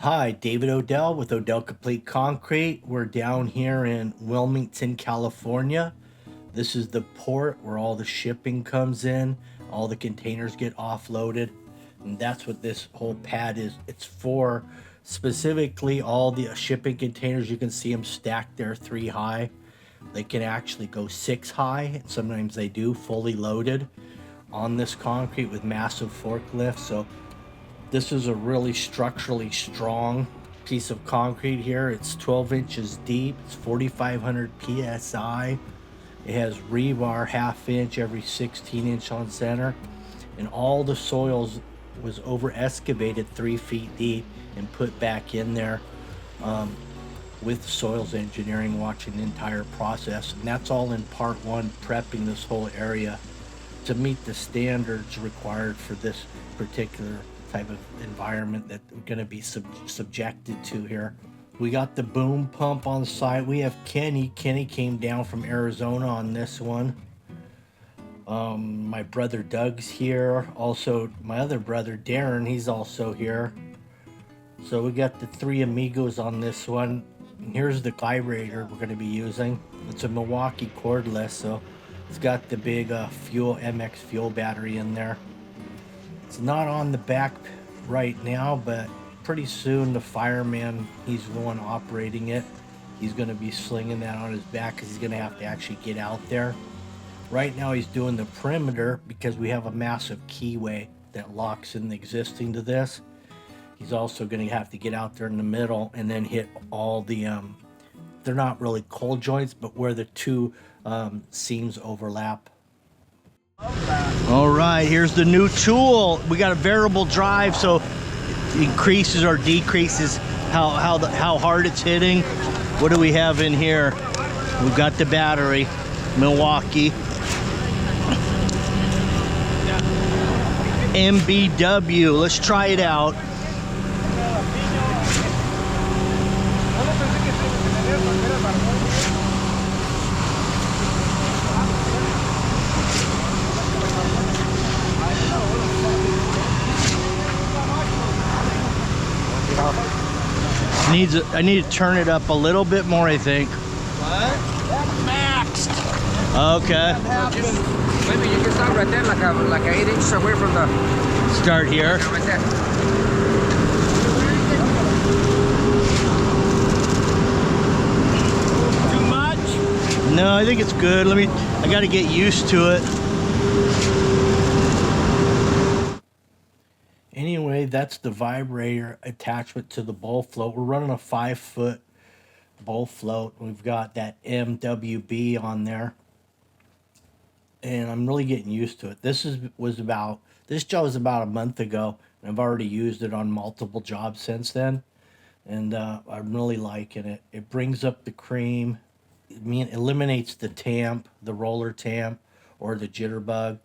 Hi, David Odell with Odell Complete Concrete. We're down here in Wilmington, California. This is the port where all the shipping comes in, all the containers get offloaded, and that's what this whole pad is. It's for specifically all the shipping containers. You can see them stacked there 3 high. They can actually go 6 high, and sometimes they do, fully loaded on this concrete with massive forklifts. So this is a really structurally strong piece of concrete here. It's 12 inches deep. It's 4,500 PSI. It has rebar 1/2 inch every 16 inch on center. And all the soils was over excavated 3 feet deep and put back in there with soils engineering, watching the entire process. And that's all in part one, prepping this whole area to meet the standards required for this particular type of environment that we're going to be subjected to here. We got the boom pump on site. We have Kenny. Kenny came down from Arizona on this one. My brother Doug's here. Also, my other brother Darren, he's also here. So we got the 3 amigos on this one. And here's the vibrator we're going to be using. It's a Milwaukee cordless, so it's got the big fuel MX fuel battery in there. It's not on the back right now, but pretty soon the fireman, he's the one operating it. He's going to be slinging that on his back because he's going to have to actually get out there. Right now he's doing the perimeter because we have a massive keyway that locks in the existing to this. He's also going to have to get out there in the middle and then hit all the they're not really cold joints, but where the 2 seams overlap. All right, here's the new tool. We got a variable drive, so it increases or decreases how hard it's hitting. What do we have in here? We've got the battery, Milwaukee MBW. Let's try it out. I need to turn it up a little bit more, I think. What? Maxed. Okay. Maybe you can start right there, like a 8 inches away from the. Start here. Right there. Too much? No, I think it's good. I got to get used to it. Anyway, that's the vibrator attachment to the bowl float. We're running a 5-foot bowl float. We've got that MWB on there, and I'm really getting used to it. This job was about a month ago, and I've already used it on multiple jobs since then, and I'm really liking it. It brings up the cream. It eliminates the tamp, the roller tamp, or the jitterbug,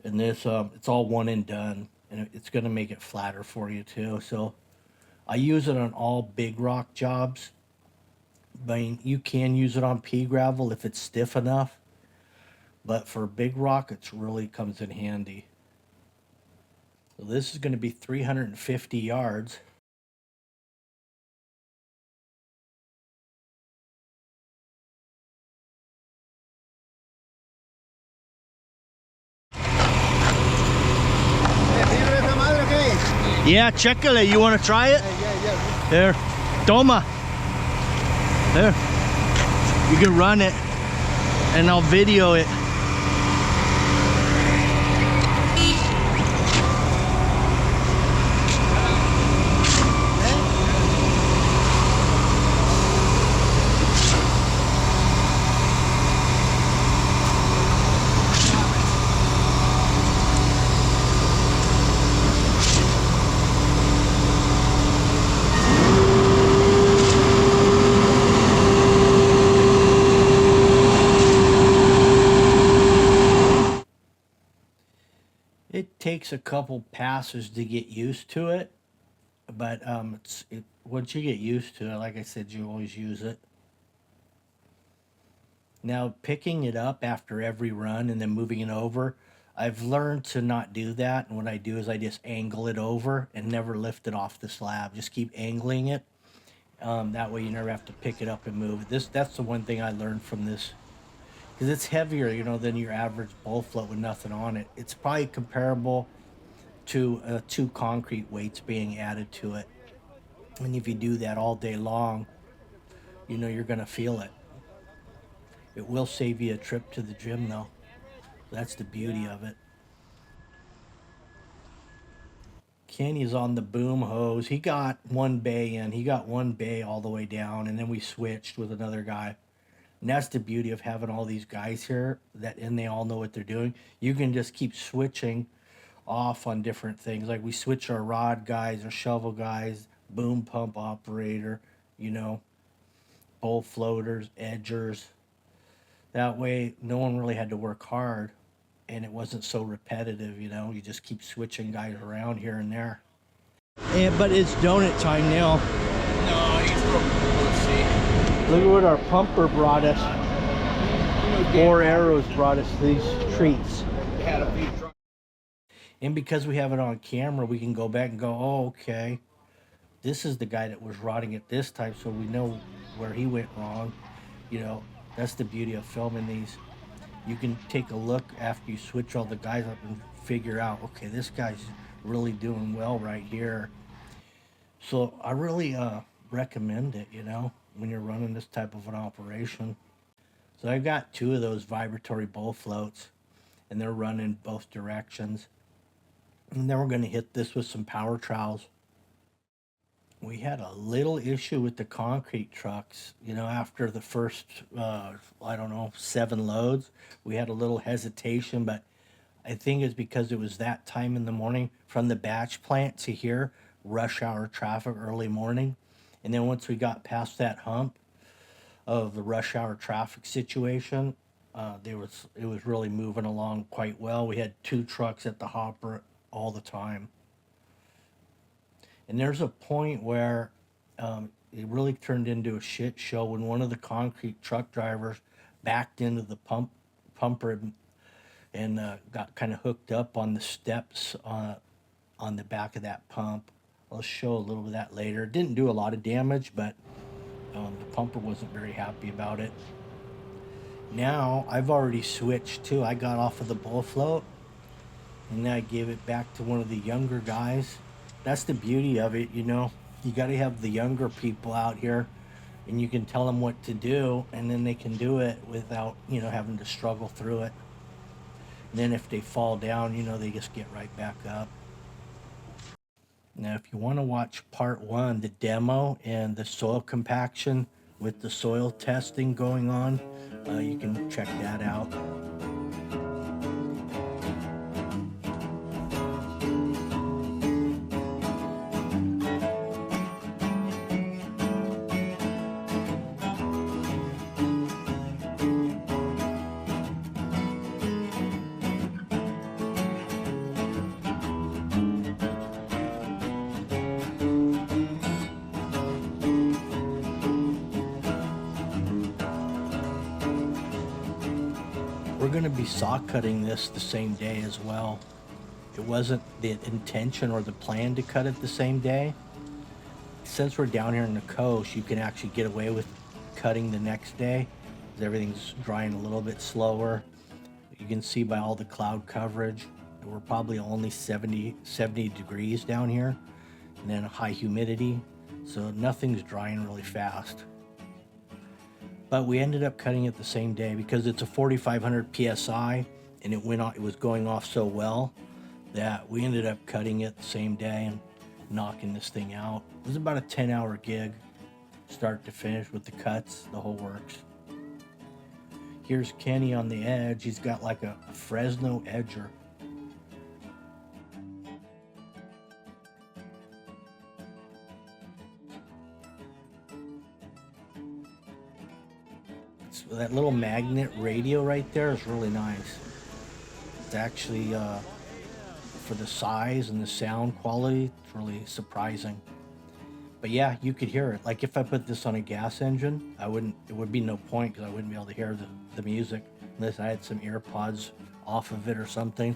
and this it's all one and done. And it's going to make it flatter for you too. So I use it on all big rock jobs. I mean, you can use it on pea gravel if it's stiff enough, but for big rock, it really comes in handy. So this is going to be 350 yards. Yeah, chécale. You want to try it? Yeah. There. Toma. There. You can run it, and I'll video it. It takes a couple passes to get used to it, but once you get used to it, like I said, you always use it. Now, picking it up after every run and then moving it over, I've learned to not do that, and what I do is I just angle it over and never lift it off the slab. Just keep angling it. That way you never have to pick it up and move it. That's the one thing I learned from this, because it's heavier, than your average bowl float with nothing on it. It's probably comparable to two concrete weights being added to it. And if you do that all day long, you're gonna feel it. It will save you a trip to the gym, though. That's the beauty of it. Kenny's on the boom hose. He got one bay in. He got one bay all the way down, and then we switched with another guy. And that's the beauty of having all these guys here and they all know what they're doing. You can just keep switching off on different things. Like we switch our rod guys, our shovel guys, boom pump operator, you know, bowl floaters, edgers. That way, no one really had to work hard, and it wasn't so repetitive. You just keep switching guys around here and there. But it's donut time now. No, he's from, let's see. Look at what our pumper brought us. Four Arrows brought us these treats. They had a feed truck. And because we have it on camera, we can go back and go, oh, okay, this is the guy that was rotting it this time, so we know where he went wrong. That's the beauty of filming these. You can take a look after you switch all the guys up and figure out, okay, this guy's really doing well right here. So I really recommend it, when you're running this type of an operation. So I've got two of those vibratory bowl floats, and they're running both directions. And then we're going to hit this with some power trowels. We had a little issue with the concrete trucks, after the first, 7 loads. We had a little hesitation, but I think it's because it was that time in the morning from the batch plant to here, rush hour traffic, early morning. And then once we got past that hump of the rush hour traffic situation, it was really moving along quite well. We had 2 trucks at the hopper all the time. And there's a point where it really turned into a shit show when one of the concrete truck drivers backed into the pumper and got kind of hooked up on the steps on the back of that pump. I'll show a little bit of that later. It didn't do a lot of damage, but the pumper wasn't very happy about it. Now I've already switched too. I got off of the bowl float and then I gave it back to one of the younger guys. That's the beauty of it, You got to have the younger people out here, and you can tell them what to do, and then they can do it without, having to struggle through it. And then if they fall down, they just get right back up. Now, if you want to watch part 1, the demo and the soil compaction with the soil testing going on, you can check that out. We're going to be saw cutting this the same day as well. It wasn't the intention or the plan to cut it the same day. Since we're down here in the coast, you can actually get away with cutting the next day, because everything's drying a little bit slower. You can see by all the cloud coverage, we're probably only 70 degrees down here, and then high humidity, so nothing's drying really fast. But we ended up cutting it the same day because it's a 4,500 PSI, and it was going off so well that we ended up cutting it the same day and knocking this thing out. It was about a 10-hour gig, start to finish, with the cuts, the whole works. Here's Kenny on the edge. He's got like a Fresno edger. That little magnet radio right there is really nice. It's actually, for the size and the sound quality, it's really surprising. But yeah, you could hear it. Like if I put this on a gas engine, it would be no point because I wouldn't be able to hear the music unless I had some ear pods off of it or something.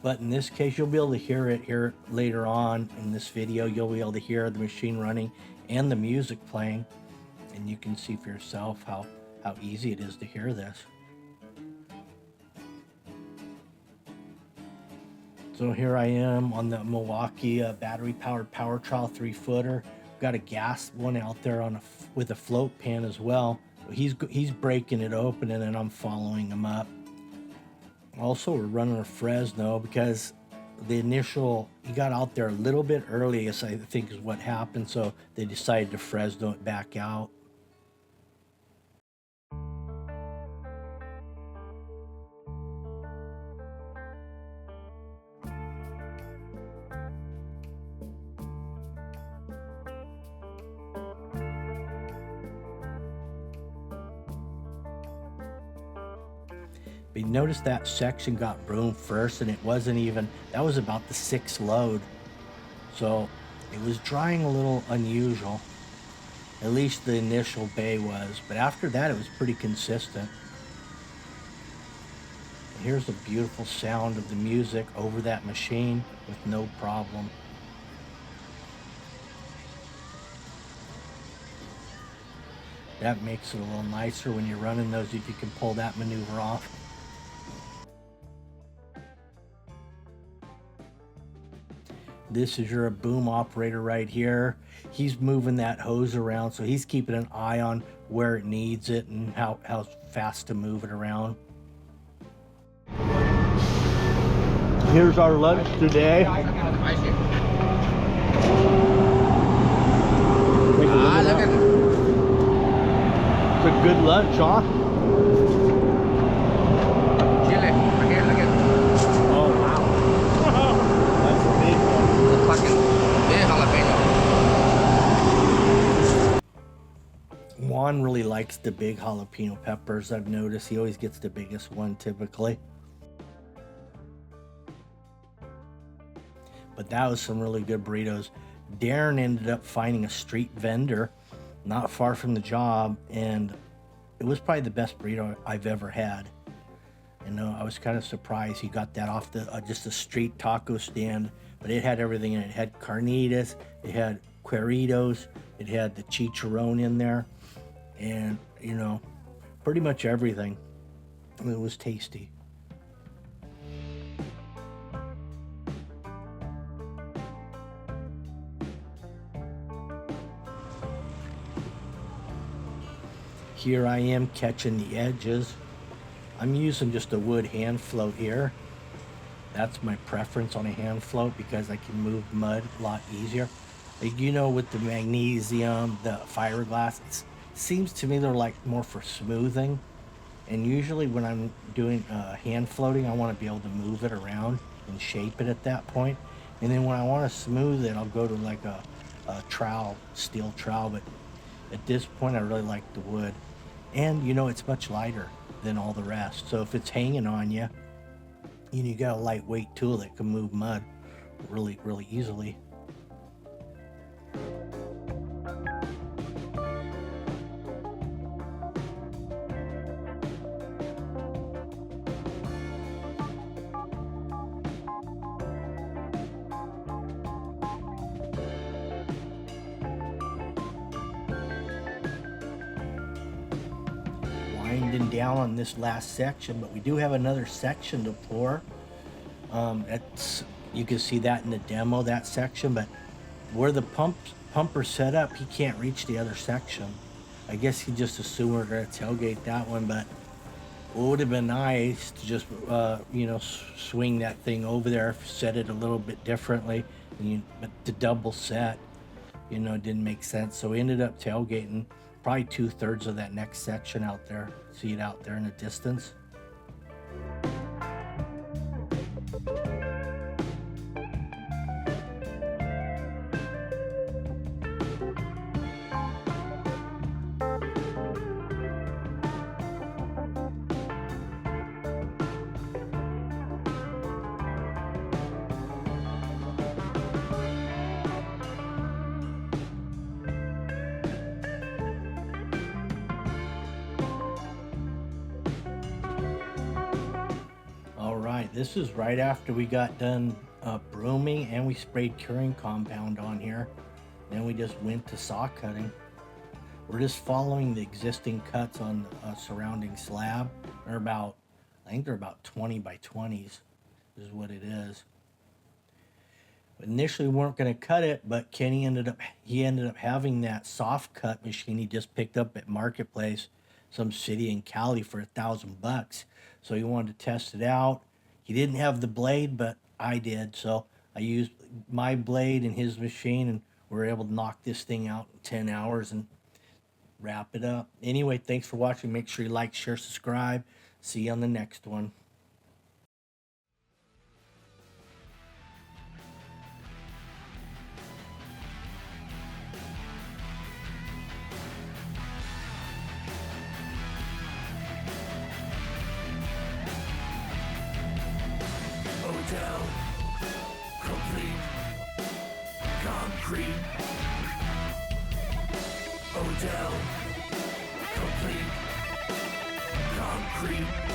But in this case, you'll be able to hear it here later on in this video. You'll be able to hear the machine running and the music playing, and you can see for yourself how easy it is to hear this. So here I am on the Milwaukee battery powered power trowel 3-footer. Got a gas one out there on with a float pan as well. He's breaking it open, and then I'm following him up. Also, we're running a Fresno because he got out there a little bit early, I think is what happened. So they decided to Fresno it back out. But you notice that section got broom first, and it wasn't even, that was about the 6th load. So it was drying a little unusual. At least the initial bay was. But after that, it was pretty consistent. And here's the beautiful sound of the music over that machine with no problem. That makes it a little nicer when you're running those, if you can pull that maneuver off. This is your boom operator right here. He's moving that hose around, so he's keeping an eye on where it needs it and how fast to move it around. Here's our lunch today. Look at it. It's a good lunch, huh? Chile. Again, look at it. Oh, wow. That's a big one. The fucking big jalapeno. Juan really likes the big jalapeno peppers. I've noticed he always gets the biggest one typically. But that was some really good burritos. Darren ended up finding a street vendor not far from the job, and it was probably the best burrito I've ever had. And I was kind of surprised he got that off the just a street taco stand, but it had everything in it. It had carnitas, it had cueritos, it had the chicharron in there, and pretty much everything. It was tasty. Here I am catching the edges. I'm using just a wood hand float here. That's my preference on a hand float because I can move mud a lot easier. Like, with the magnesium, the fiberglass, it seems to me they're like more for smoothing. And usually when I'm doing hand floating, I want to be able to move it around and shape it at that point. And then when I want to smooth it, I'll go to like a trowel, steel trowel. But at this point, I really like the wood. And it's much lighter than all the rest. So if it's hanging on you, you got a lightweight tool that can move mud really, really easily. Winding down on this last section, but we do have another section to pour. You can see that in the demo, that section, but where the pumper set up, he can't reach the other section. I guess he just assumed we're going to tailgate that one, but it would have been nice to just swing that thing over there, set it a little bit differently, but the double set didn't make sense. So we ended up tailgating probably 2/3 of that next section out there. See it out there in the distance. This is right after we got done brooming, and we sprayed curing compound on here. Then we just went to saw cutting. We're just following the existing cuts on the surrounding slab. They're about, I think they're about 20 by 20s is what it is. Initially we weren't going to cut it, but Kenny ended up having that soft cut machine he just picked up at Marketplace, some city in Cali, for $1,000. So he wanted to test it out. He didn't have the blade, but I did, so I used my blade and his machine, and we were able to knock this thing out in 10 hours and wrap it up. Anyway, thanks for watching. Make sure you like, share, subscribe. See you on the next one. Odell, complete concrete. Odell, complete concrete.